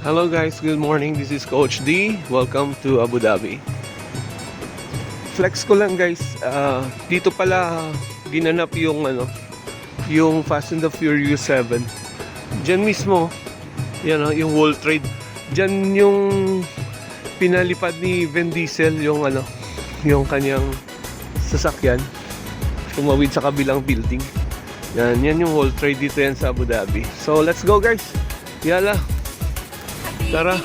Hello guys, good morning. This is Coach D. Welcome to Abu Dhabi. Flex ko lang guys. Dito pala ginanap yung yung Fast and the Furious 7. Diyan mismo, yan yung World Trade. Diyan yung pinalipad ni Vin Diesel yung yung kanyang sasakyan. Tumawid sa kabilang building. Yan yung World Trade dito yan sa Abu Dhabi. So let's go guys. Yala. Tara.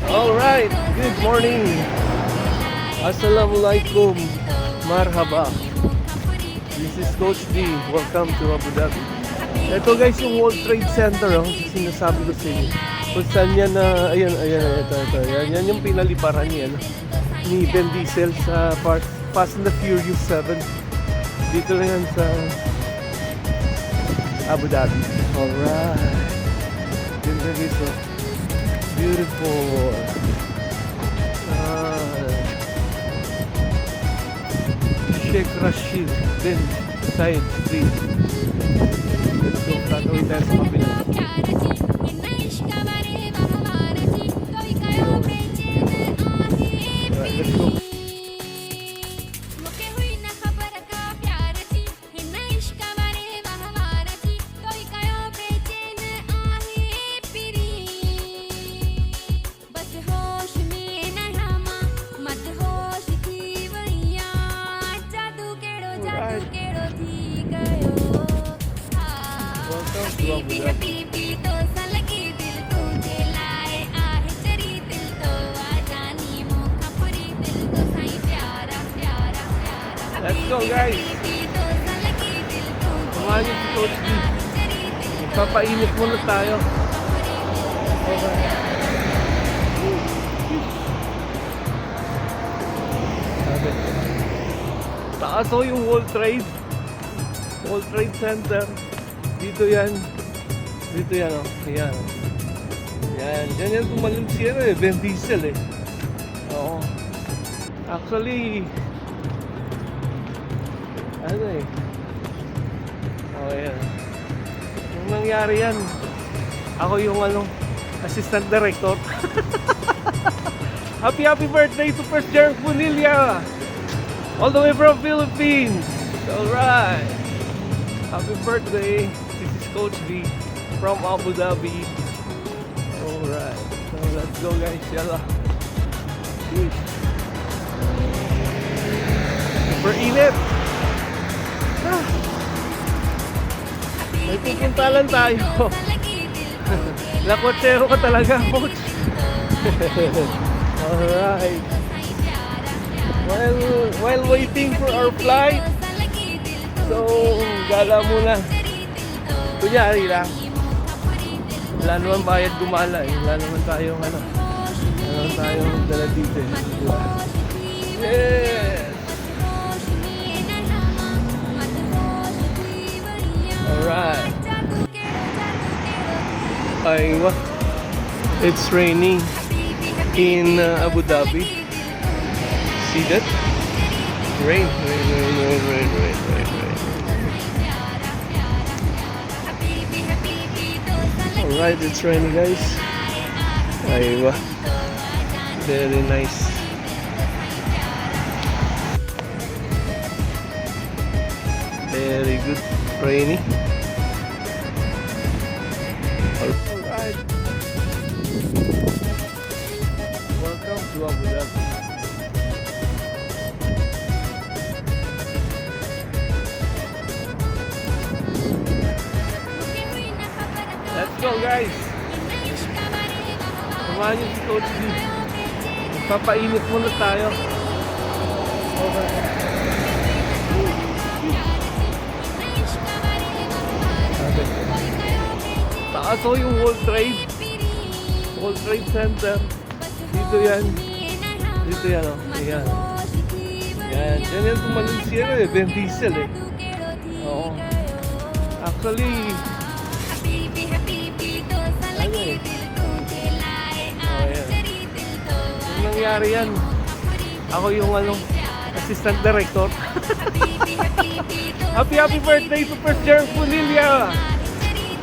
Alright, good morning. Assalamualaikum. Marhaba. This is Coach D. Welcome to Abu Dhabi. Ito guys yung World Trade Center, sinasabi ko sa inyo. Kung saan yan ayan, ito. Yan yung pinaliparan niya, ni Vin Diesel sa Fast and the Furious 7. Dito na yan sa Abu Dhabi. Alright. Ganda dito. Beautiful. Sheikh Rashid bin Zayed Street. Let's go. Tatawid tayo sa kapila. Alright, let's go. Let's go guys. Samahan niyo si Coach D. Magpapainit muna tayo. Taas yung World Trade Center. Dito yan. Yan. Diyan yan tumalun siya Vin Diesel Oo. Actually, yan. Yung nangyari yan, ako yung assistant director. Happy birthday to First Jerk Bonilla, all the way from Philippines. Alright, happy birthday. This is Coach D from Abu Dhabi. Alright, so let's go guys. Yalla. Super init. May pupuntalan tayo. Lakotsero ka talaga, Coach. Alright. While waiting for our flight, so gala muna. Kunyari lang, wala naman bayad gumala wala naman tayong dala dito Yes. Alright. Aywa. It's raining in Abu Dhabi. See that? Rain. Alright, it's raining guys. Aywa. Very nice. Very good. Rainy. Alright. Welcome to Abu Dhabi. Let's go guys. Samahan niyo si Coach D. Magpapainit muna tayo. Okay. Taas o yung World Trade. World Trade Center. Dito yan. Dito yan o. Ayan. Yan. Yan yung tumalun siya eh. Ben Diesel eh. Oo. Actually, ano eh. Oh, yan. Yung nangyari yan. Ako yung ano, assistant director. Happy birthday to First Jerm Punilla!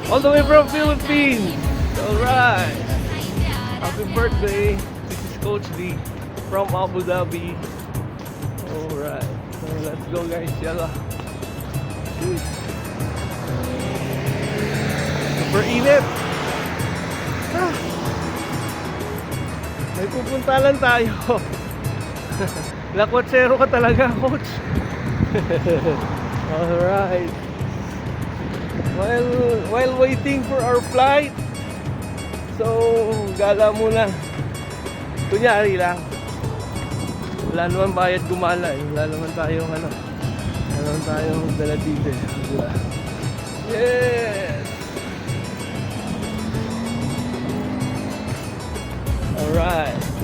All the way from Philippines! Alright! Happy birthday! This is Coach D from Abu Dhabi. Alright. So let's go guys. Yalla. Uy. Super init! Ah. May pupuntalan tayo. Lakwatsero ka talaga, Coach. Alright. While waiting for our flight, so gala muna. Kunyari lang. Wala naman bayad gumala eh. Wala naman tayong ano. Wala naman tayong dala dito eh. Diba? Yes! Alright.